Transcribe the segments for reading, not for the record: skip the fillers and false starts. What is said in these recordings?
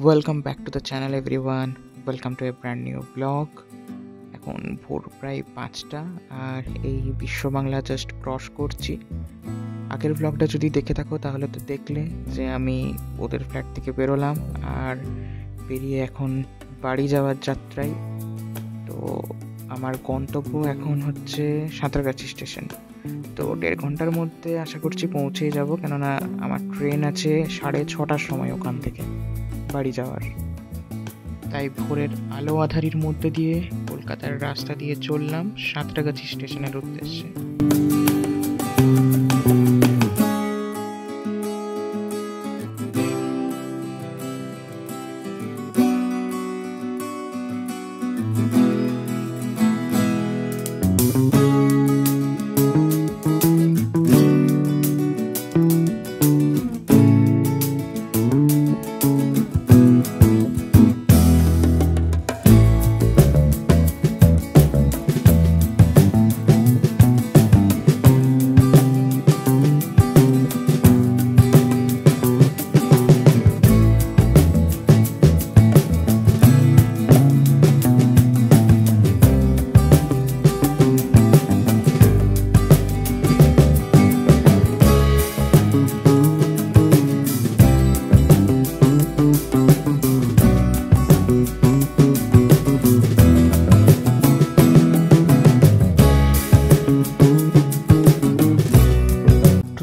Welcome back to the channel everyone. Welcome to A brand new blog. এখন ভোর প্রায় 5টা আর এই বিশ্ব বাংলা জাস্ট ক্রস করছি। আগের ব্লগটা যদি দেখে থাকো তাহলে তো দেখলে যে আমি ওদের ফ্ল্যাট থেকে বেরোলাম আর বেরিয়ে এখন বাড়ি যাওয়ার যাত্রায়। তো আমার গন্তব্য এখন হচ্ছে সাঁতরাগাছি স্টেশন। তো 1.5 ঘন্টার মধ্যে আশা করছি পৌঁছেই যাব, কেননা আমার ট্রেন আছে 6:30টার সময় ওখান থেকে বাড়ি যাওয়ার। তাই ভোরের আলো আঁধারির মধ্যে দিয়ে কলকাতার রাস্তা দিয়ে চললাম সাঁতরাগাছি স্টেশনের উদ্দেশ্যে।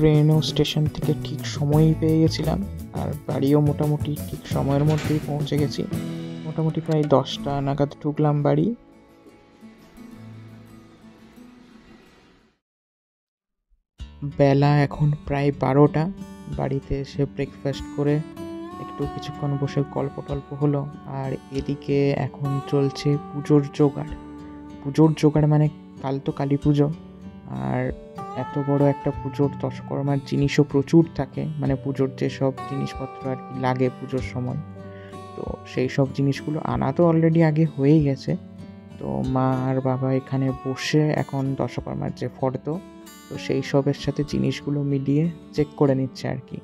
ট্রেনও স্টেশন থেকে ঠিক সময়ই পেয়ে গেছিলাম আর বাড়িও মোটামুটি ঠিক সময়ের মধ্যেই পৌঁছে গেছি। মোটামুটি প্রায় 10টা নাগাদ ঢুকলাম বাড়ি। বেলা এখন প্রায় 12টা। বাড়িতে এসে ব্রেকফাস্ট করে একটু কিছুক্ষণ বসে গল্প টল্প হলো। আর এদিকে এখন চলছে পুজোর জোগাড় মানে কাল তো কালী পুজো, আর এত বড় একটা পুজোর দশকর্মার জিনিসও প্রচুর থাকে, মানে পুজোর যেসব জিনিসপত্র আর কি লাগে পুজোর সময়, তো সেই সব জিনিসগুলো আনা তো অলরেডি আগে হয়েই গেছে। তো মা আর বাবা এখানে বসে এখন দশকর্মার যে ফর্দ, তো সেই সবের সাথে জিনিসগুলো মিলিয়ে চেক করে নিচ্ছে আর কি,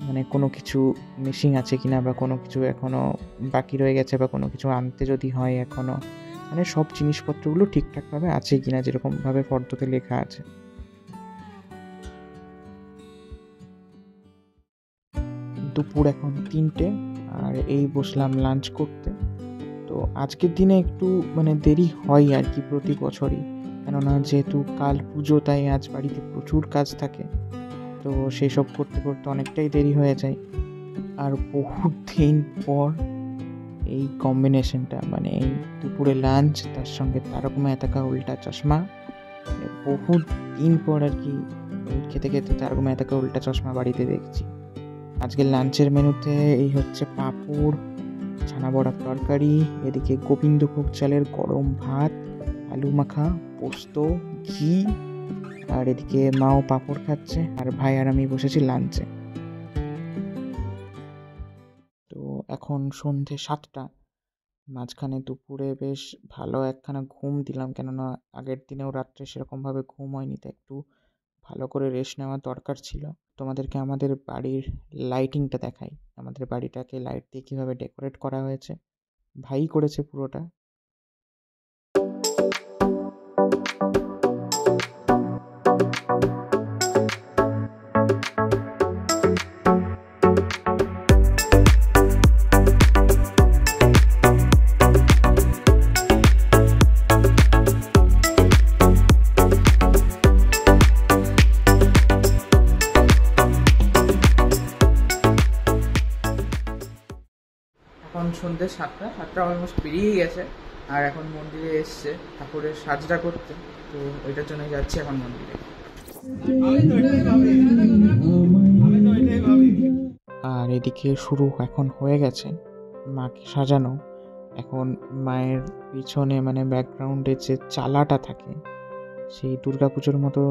মানে কোনো কিছু মিসিং আছে কিনা বা কোনো কিছু এখনও বাকি রয়ে গেছে বা কোনো কিছু আনতে যদি হয় এখনও, মানে সব জিনিসপত্রগুলো ঠিকঠাকভাবে আছে কিনা যেরকমভাবে ফর্দতে লেখা আছে। দুপুর এখন 3টে আর এই বসলাম লাঞ্চ করতে। তো আজকের দিনে একটু মানে দেরি হয় আর কি প্রতি বছরই, কেননা যেহেতু কাল পুজো তাই আজ বাড়িতে প্রচুর কাজ থাকে, তো সেই সব করতে করতে অনেকটাই দেরি হয়ে যায়। আর বহুত দিন পর এই কম্বিনেশনটা, মানে এই দুপুরে লাঞ্চ তার সঙ্গে তারক মেহতা কা উল্টা চশমা, বহুত দিন পর আর কি খেতে খেতে তারক মেহতা কা উল্টা চশমা বাড়িতে দেখছি। আজকের লাঞ্চের মেনুতে এই হচ্ছে পাঁপড়, ছানা বড়ার তরকারি, এদিকে গোবিন্দভোগ চালের গরম ভাত, আলু মাখা, পোস্ত, ঘি, আর এদিকে মাও পাঁপড় খাচ্ছে আর ভাই আর আমি বসেছি লাঞ্চে। তো এখন সন্ধে 7টা, মাঝখানে দুপুরে বেশ ভালো একখানা ঘুম দিলাম, কেননা আগের দিনেও রাত্রে সেরকমভাবে ঘুম হয়নি, তাই একটু ভালো করে রেস্ট নেওয়া দরকার ছিল। তোমাদেরকে আমাদের বাড়ির লাইটিংটা দেখাই, আমাদের বাড়িটাকে লাইট দিয়ে কীভাবে ডেকোরেট করা হয়েছে। ভাই করেছে পুরোটা। এখন সন্ধ্যে 7টা অলমোস্ট পেরিয়ে গেছে আর এখন মন্দিরে এসছে ঠাকুরের সাজটা করতে, তো ওইটার জন্য যাচ্ছি এখন মন্দিরে। আর এদিকে শুরু এখন হয়ে গেছে মাকে সাজানো। এখন মায়ের পিছনে মানে ব্যাকগ্রাউন্ডে যে চালাটা থাকে, সেই দুর্গাপুজোর মতো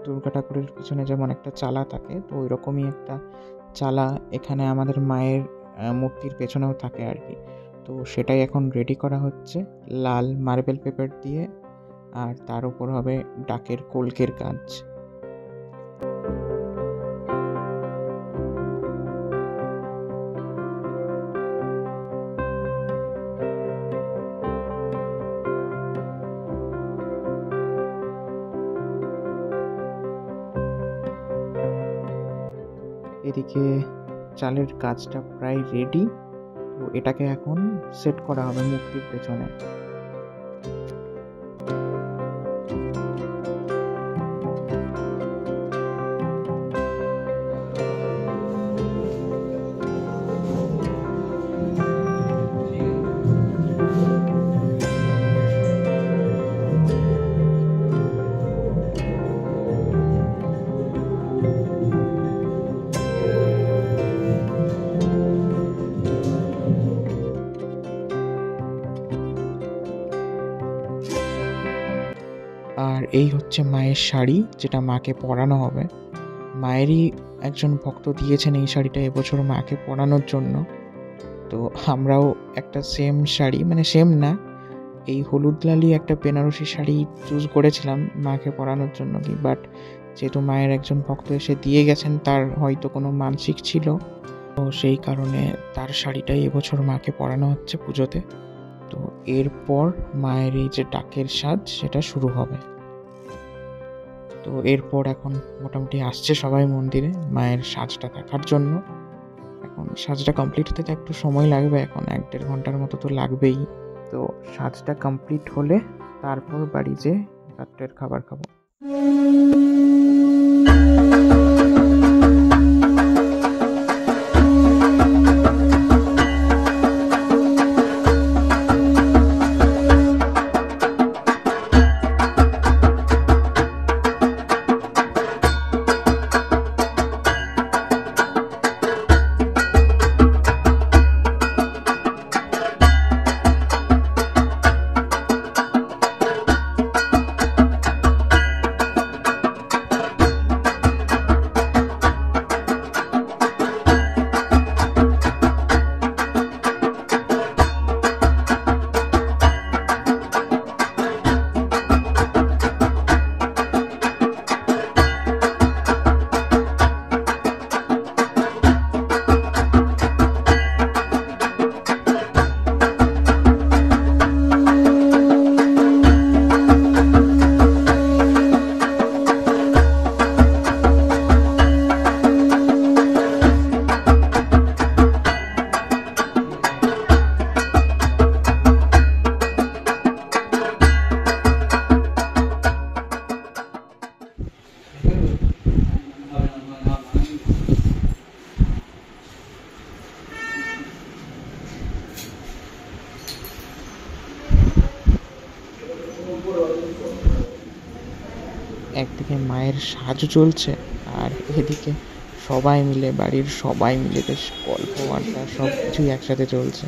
দুর্গা ঠাকুরের পিছনে যেমন একটা চালা থাকে, তো ওই রকমই একটা চালা এখানে আমাদের মায়ের মূর্তির পেছনেও থাকে আর কি। তো সেটাই এখন রেডি করা হচ্ছে লাল মার্বেল পেপার দিয়ে, আর তার উপর হবে ডাকের কলকের কাজ। এদিকে চালের কাজটা প্রায় রেডি। তো এটাকে এখন সেট করা হবে মূর্তির পেছনে। আর এই হচ্ছে মায়ের শাড়ি, যেটা মাকে পরানো হবে। মায়েরই একজন ভক্ত দিয়েছেন এই শাড়িটা এবছর মাকে পরানোর জন্য। তো আমরাও একটা সেম শাড়ি, মানে সেম না, এই হলুদ লালি একটা বেনারসি শাড়ি চুজ করেছিলাম মাকে পরানোর জন্য। বাট যেহেতু মায়ের একজন ভক্ত এসে দিয়ে গেছেন, তার হয়তো কোনো মানসিক ছিল, তো সেই কারণে তার শাড়িটাই এবছর মাকে পরানো হচ্ছে পুজোতে। তো এরপর মায়ের এই যে ডাকের সাজ সেটা শুরু হবে। তো এরপর এখন মোটামুটি আসছে সবাই মন্দিরে মায়ের সাজটা দেখার জন্য। এখন সাজটা কমপ্লিট হতে তো একটু সময় লাগবে, এখন 1-1.5 ঘন্টার মতো তো লাগবেই। তো সাজটা কমপ্লিট হলে তারপর বাড়ি যেয়ে রাত্রের খাবার খাবো। একদিকে মায়ের সাজ চলছে, আর এদিকে সবাই মিলে, বাড়ির সবাই মিলে বেশ গল্প আড্ডা সব কিছুই একসাথে চলছে।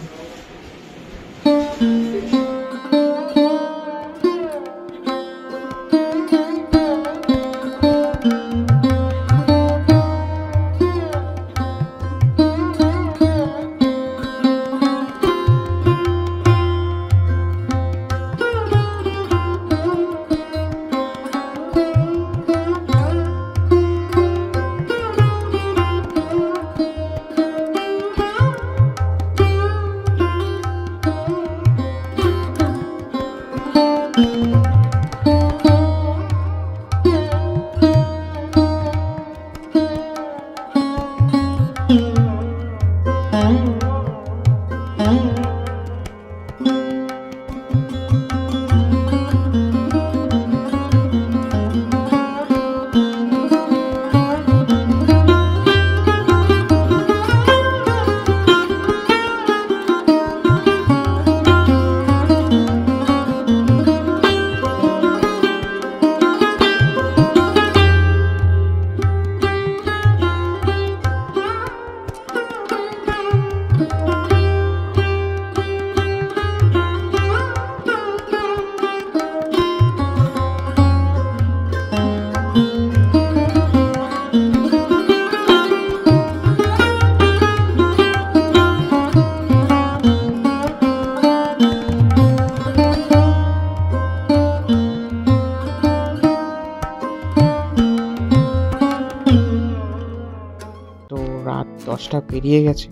রাত 10টা পেরিয়ে গেছে।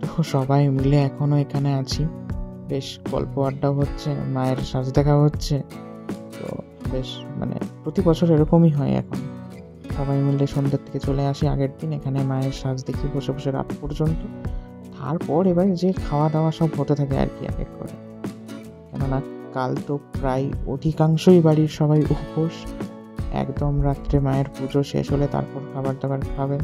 তো সবাই মিলে এখনও এখানে আছি, বেশ গল্প আড্ডাও হচ্ছে, মায়ের সাজ দেখা হচ্ছে। তো বেশ মানে প্রতি বছর এরকমই হয় এখন। সবাই মিলে সন্ধ্যের থেকে চলে আসি আগের দিন, এখানে মায়ের সাজ দেখি বসে বসে রাত পর্যন্ত। তারপর এবার যে খাওয়া দাওয়া সব হতে থাকে আর কি এক এক করে, কেননা কাল তো প্রায় অধিকাংশই বাড়ির সবাই উপোস। একদম রাত্রে মায়ের পুজো শেষ হলে তারপর খাবার দাবার খাবে।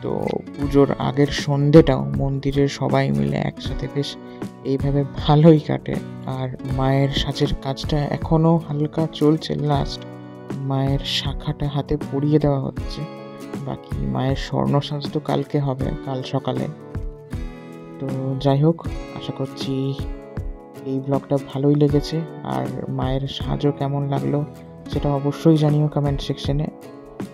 তো পুজোর আগের সন্ধেটাও মন্দিরের সবাই মিলে একসাথে বেশ এইভাবে ভালোই কাটে। আর মায়ের সাজের কাজটা এখনও হালকা চলছে, লাস্ট মায়ের শাখাটা হাতে পরিয়ে দেওয়া হচ্ছে। বাকি মায়ের স্বর্ণ সাজ তো কালকে হবে, কাল সকালে। তো যাই হোক, আশা করছি এই ব্লগটা ভালোই লেগেছে। আর মায়ের সাজও কেমন লাগলো সেটা অবশ্যই জানিও কমেন্ট সেকশনে।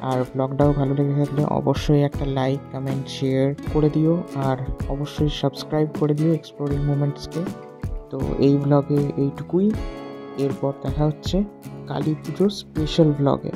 আর ব্লগটাও ভালো লেগে থাকলে অবশ্যই একটা লাইক, কমেন্ট, শেয়ার করে দিও। আর অবশ্যই সাবস্ক্রাইব করে দিও এক্সপ্লোরিং মোমেন্টসকে। তো এই ব্লগে এইটুকুই, এরপর দেখা হচ্ছে কালী পুজোর স্পেশাল ব্লগে।